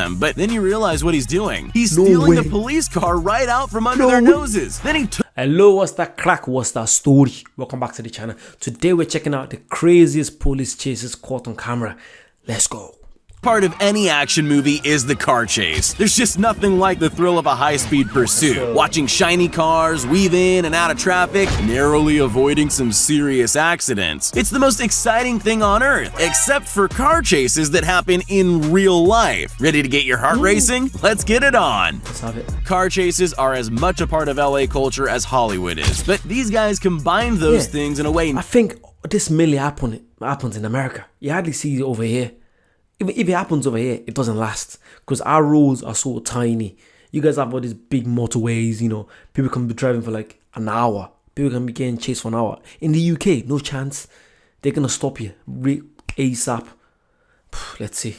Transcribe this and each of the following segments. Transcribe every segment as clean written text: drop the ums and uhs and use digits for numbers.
them, but then you realize what he's doing. He's stealing the police car right out from under their noses. Then he took. Hello, what's that crack? What's that story? Welcome back to the channel. Today we're checking out the craziest police chases caught on camera. Let's go. Part of any action movie is the car chase. There's just nothing like the thrill of a high-speed pursuit. Watching shiny cars weave in and out of traffic, narrowly avoiding some serious accidents. It's the most exciting thing on earth, except for car chases that happen in real life. Ready to get your heart racing? Let's get it on. Let's have it. Car chases are as much a part of LA culture as Hollywood is, but these guys combine those things in a way. I think this mainly happens in America. You hardly see it over here. If it happens over here, it doesn't last because our roads are so tiny. You guys have all these big motorways, you know. People can be driving for like an hour. People can be getting chased for an hour. In the UK, no chance. They're going to stop you ASAP. Let's see.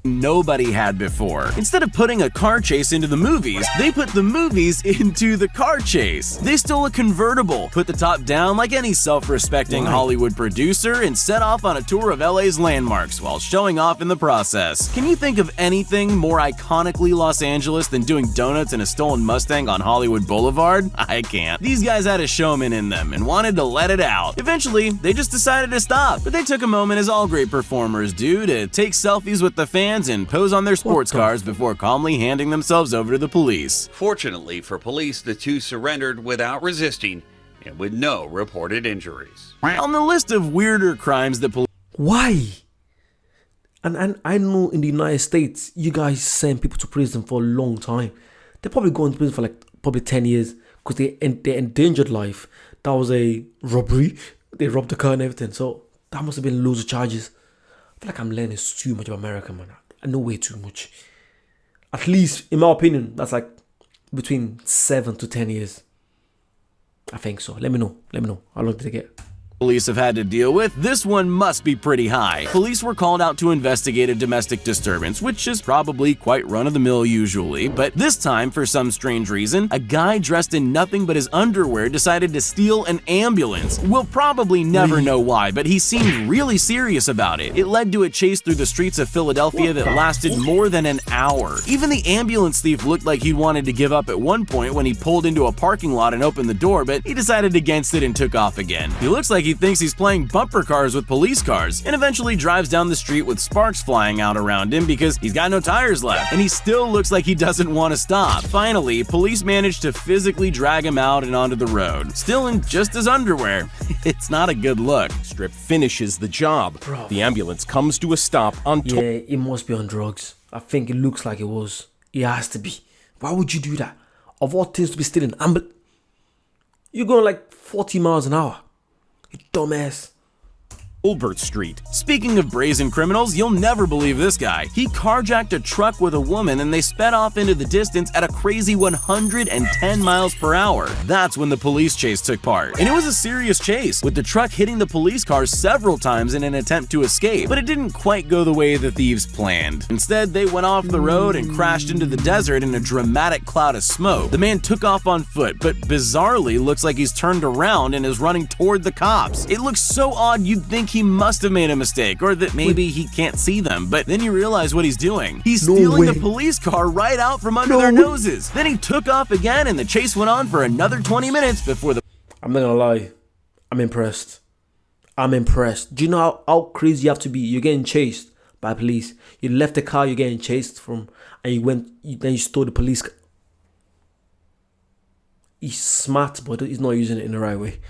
Nobody had before. Instead of putting a car chase into the movies, they put the movies into the car chase. They stole a convertible, put the top down like any self-respecting Hollywood producer, and set off on a tour of LA's landmarks while showing off in the process. Can you think of anything more iconically Los Angeles than doing donuts in a stolen Mustang on Hollywood Boulevard? I can't. These guys had a showman in them and wanted to let it out. Eventually, they just decided to stop, but they took a moment, as all great performers do, to take selfies with the fans and pose on their sports cars before calmly handing themselves over to the police. Fortunately for police, the two surrendered without resisting and with no reported injuries. On the list of weirder crimes that police... Why? And I know in the United States, you guys send people to prison for a long time. They're probably going to prison for like probably 10 years because they endangered life. That was a robbery. They robbed the car and everything. So that must have been loads of charges. I feel like I'm learning too much of America, man. I know way too much. At least, in my opinion, that's like between 7 to 10 years. I think so. Let me know. How long did it get? Police have had to deal with. This one must be pretty high. Police were called out to investigate a domestic disturbance, which is probably quite run-of-the-mill usually, but this time, for some strange reason, a guy dressed in nothing but his underwear decided to steal an ambulance. We'll probably never know why, but he seemed really serious about it. It led to a chase through the streets of Philadelphia that lasted more than an hour. Even the ambulance thief looked like he wanted to give up at one point when he pulled into a parking lot and opened the door, but he decided against it and took off again. He looks like he thinks he's playing bumper cars with police cars and eventually drives down the street with sparks flying out around him because he's got no tires left, and he still looks like he doesn't want to stop. Finally, police managed to physically drag him out and onto the road, still in just his underwear. It's not a good look. Strip finishes the job. Bro. The ambulance comes to a stop on Yeah, it must be on drugs. I think it looks like it was. It has to be. Why would you do that? Of all things to be stealing you're going like 40 miles an hour. You dumbass. Colbert Street. Speaking of brazen criminals, you'll never believe this guy. He carjacked a truck with a woman and they sped off into the distance at a crazy 110 miles per hour. That's when the police chase took part. And it was a serious chase, with the truck hitting the police cars several times in an attempt to escape. But it didn't quite go the way the thieves planned. Instead, they went off the road and crashed into the desert in a dramatic cloud of smoke. The man took off on foot, but bizarrely looks like he's turned around and is running toward the cops. It looks so odd you'd think he must have made a mistake, or that maybe he can't see them, but then you realize what he's doing. He's stealing the police car right out from under their noses. Then he took off again and the chase went on for another 20 minutes before the... I'm not gonna lie. I'm impressed. Do you know how crazy you have to be? You're getting chased by police. You left the car you're getting chased from, and then you stole the police car. He's smart, but he's not using it in the right way.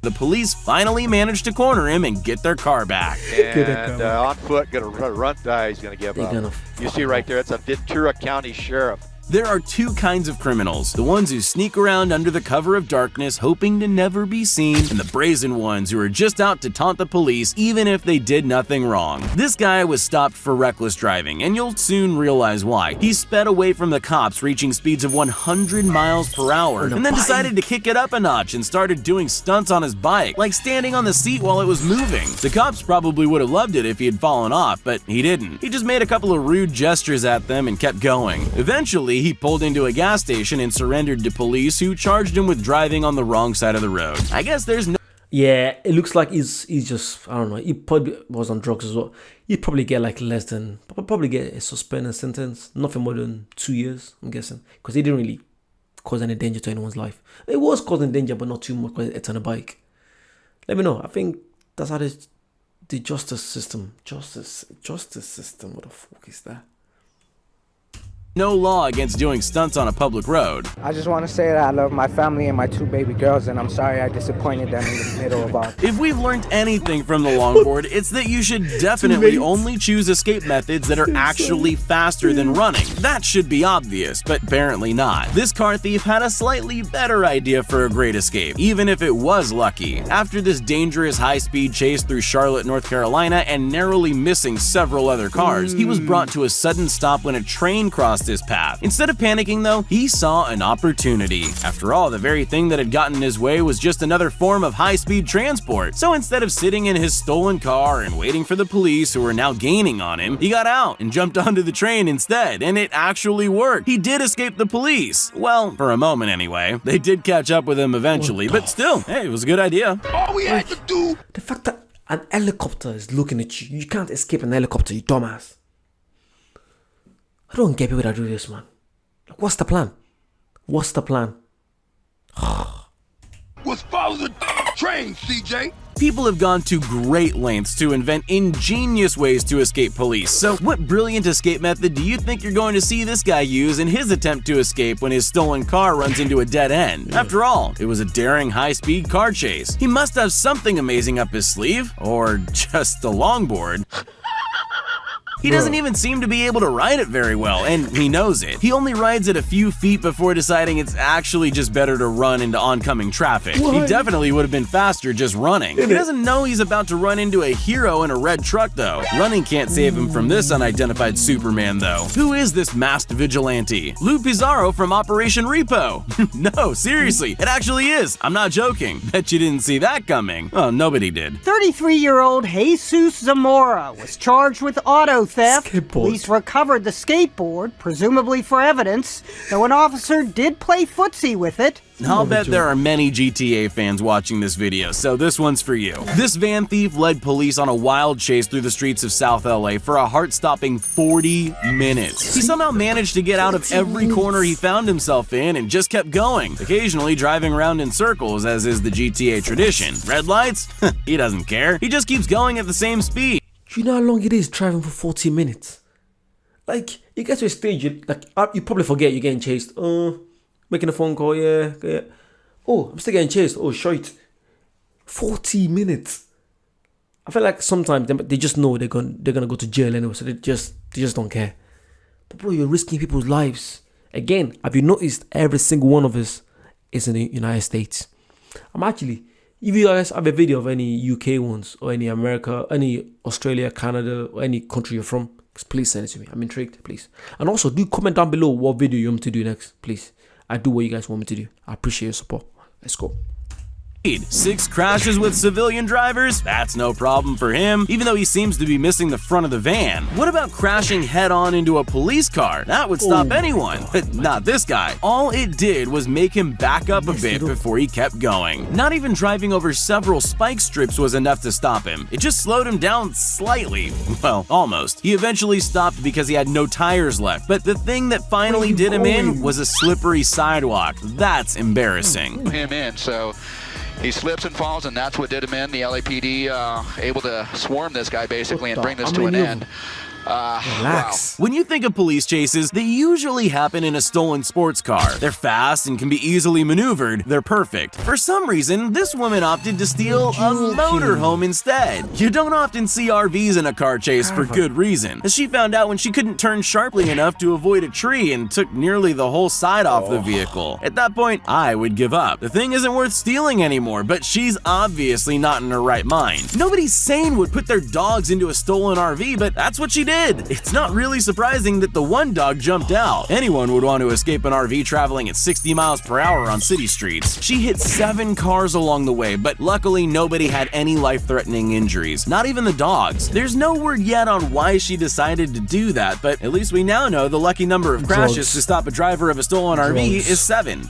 The police finally managed to corner him and get their car back. And on foot, gonna run. He's gonna give up. You see right there, it's a Ventura County Sheriff. There are two kinds of criminals: the ones who sneak around under the cover of darkness hoping to never be seen, and the brazen ones who are just out to taunt the police even if they did nothing wrong. This guy was stopped for reckless driving, and you'll soon realize why. He sped away from the cops, reaching speeds of 100 miles per hour, and then decided to kick it up a notch and started doing stunts on his bike, like standing on the seat while it was moving. The cops probably would have loved it if he had fallen off, but he didn't. He just made a couple of rude gestures at them and kept going. Eventually, he pulled into a gas station and surrendered to police, who charged him with driving on the wrong side of the road. I guess there's no... Yeah, it looks like he's just, I don't know, he probably was on drugs as well. He'd probably get like probably get a suspended sentence, nothing more than 2 years, I'm guessing, because he didn't really cause any danger to anyone's life. It was causing danger, but not too much because it's on a bike. Let me know. I think that's how the justice system, what the fuck is that? No law against doing stunts on a public road. I just want to say that I love my family and my 2 baby girls, and I'm sorry I disappointed them in the middle of all. If we've learned anything from the longboard, it's that you should definitely only choose escape methods that are actually faster than running. That should be obvious, but apparently not. This car thief had a slightly better idea for a great escape, even if it was lucky. After this dangerous high-speed chase through Charlotte, North Carolina, and narrowly missing several other cars, he was brought to a sudden stop when a train crossed his path. Instead of panicking though, he saw an opportunity. After all, the very thing that had gotten in his way was just another form of high-speed transport. So instead of sitting in his stolen car and waiting for the police who were now gaining on him, he got out and jumped onto the train instead, and it actually worked. He did escape the police. Well, for a moment anyway. They did catch up with him eventually, but still, hey, it was a good idea. All we had to do. The fact that an helicopter is looking at you, you can't escape an helicopter, you dumbass. I don't get people that do this, man. Like, what's the plan? What's the plan? Was follow the train, CJ. People have gone to great lengths to invent ingenious ways to escape police. So what brilliant escape method do you think you're going to see this guy use in his attempt to escape when his stolen car runs into a dead end? After all, it was a daring high-speed car chase. He must have something amazing up his sleeve, or just a longboard. He doesn't even seem to be able to ride it very well, and he knows it. He only rides it a few feet before deciding it's actually just better to run into oncoming traffic. He definitely would have been faster just running. He doesn't know he's about to run into a hero in a red truck though. Running can't save him from this unidentified Superman though. Who is this masked vigilante? Lou Pizarro from Operation Repo. No, seriously, it actually is. I'm not joking. Bet you didn't see that coming. Oh, nobody did. 33-year-old Jesus Zamora was charged with auto theft. Skateboard. Police recovered the skateboard, presumably for evidence, though an officer did play footsie with it. I'll bet there are many GTA fans watching this video, so this one's for you. This van thief led police on a wild chase through the streets of South LA for a heart-stopping 40 minutes. He somehow managed to get out of every corner he found himself in and just kept going, occasionally driving around in circles as is the GTA tradition. Red lights? He doesn't care. He just keeps going at the same speed. Do you know how long it is driving for 40 minutes? Like, you get to a stage, you probably forget you're getting chased. Making a phone call, yeah. Oh, I'm still getting chased. Oh, shite. 40 minutes. I feel like sometimes they just know they're gonna go to jail anyway, so they just don't care. But bro, you're risking people's lives. Again, have you noticed every single one of us is in the United States? If you guys have a video of any UK ones, or any America, any Australia, Canada, or any country you're from, please send it to me. I'm intrigued, please. And also, do comment down below what video you want me to do next, please. I do what you guys want me to do. I appreciate your support. Let's go. 6 crashes with civilian drivers? That's no problem for him, even though he seems to be missing the front of the van. What about crashing head-on into a police car? That would stop anyone, but not this guy. All it did was make him back up a bit before he kept going. Not even driving over several spike strips was enough to stop him. It just slowed him down slightly. Well, almost. He eventually stopped because he had no tires left, but the thing that finally did him in was a slippery sidewalk. That's embarrassing. Him in, so he slips and falls, and that's what did him in. The LAPD able to swarm this guy basically and bring this to an end. Relax. Wow. When you think of police chases, they usually happen in a stolen sports car. They're fast and can be easily maneuvered. They're perfect. For some reason, this woman opted to steal a motorhome instead. You don't often see RVs in a car chase for good reason, as she found out when she couldn't turn sharply enough to avoid a tree and took nearly the whole side off the vehicle. At that point, I would give up. The thing isn't worth stealing anymore, but she's obviously not in her right mind. Nobody sane would put their dogs into a stolen RV, but that's what she did. It's not really surprising that the one dog jumped out. Anyone would want to escape an RV traveling at 60 miles per hour on city streets. She hit 7 cars along the way, but luckily nobody had any life-threatening injuries, not even the dogs. There's no word yet on why she decided to do that, but at least we now know the lucky number of crashes to stop a driver of a stolen RV is 7.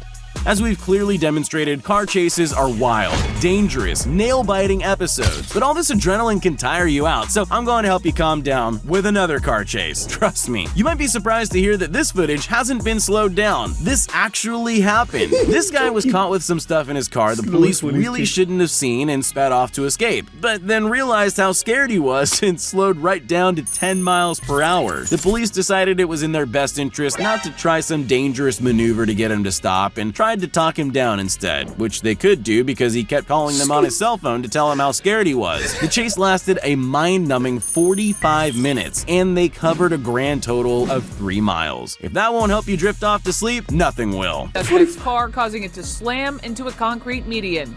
As we've clearly demonstrated, car chases are wild, dangerous, nail-biting episodes. But all this adrenaline can tire you out, so I'm going to help you calm down with another car chase. Trust me. You might be surprised to hear that this footage hasn't been slowed down. This actually happened. This guy was caught with some stuff in his car the police really shouldn't have seen and sped off to escape, but then realized how scared he was and slowed right down to 10 miles per hour. The police decided it was in their best interest not to try some dangerous maneuver to get him to stop and tried to talk him down instead, which they could do because he kept calling them on his cell phone to tell him how scared he was. The chase lasted a mind-numbing 45 minutes, and they covered a grand total of 3 miles. If that won't help you drift off to sleep, nothing will. Suspect's car causing it to slam into a concrete median.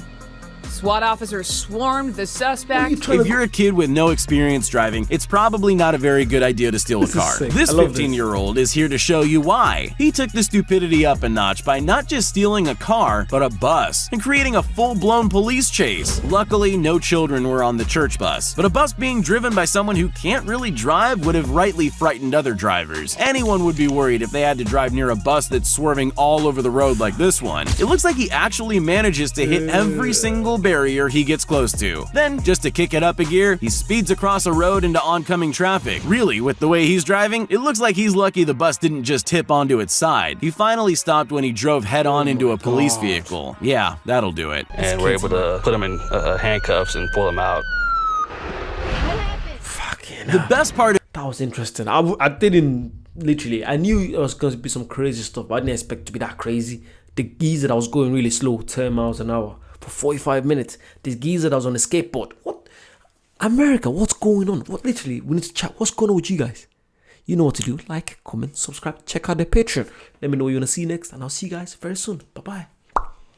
SWAT officers swarmed the suspect. If you're a kid with no experience driving, it's probably not a very good idea to steal a car. This 15-year-old is here to show you why. He took the stupidity up a notch by not just stealing a car, but a bus, and creating a full-blown police chase. Luckily, no children were on the church bus, but a bus being driven by someone who can't really drive would have rightly frightened other drivers. Anyone would be worried if they had to drive near a bus that's swerving all over the road like this one. It looks like he actually manages to hit every single barrier he gets close to. Then, just to kick it up a gear, he speeds across a road into oncoming traffic. Really, with the way he's driving, it looks like he's lucky the bus didn't just tip onto its side. He finally stopped when he drove head-on into a police vehicle. Yeah, that'll do it. And we're able to put him in handcuffs and pull him out. Fucking The best part that was interesting. I didn't literally. I knew it was going to be some crazy stuff, but I didn't expect it to be that crazy. The geezer that was going really slow, 10 miles an hour for 45 minutes. This geezer that was on a skateboard. What? America, what's going on? What? Literally, we need to chat. What's going on with you guys? You know what to do. Like, comment, subscribe, check out the Patreon. Let me know what you want to see next, and I'll see you guys very soon. Bye-bye.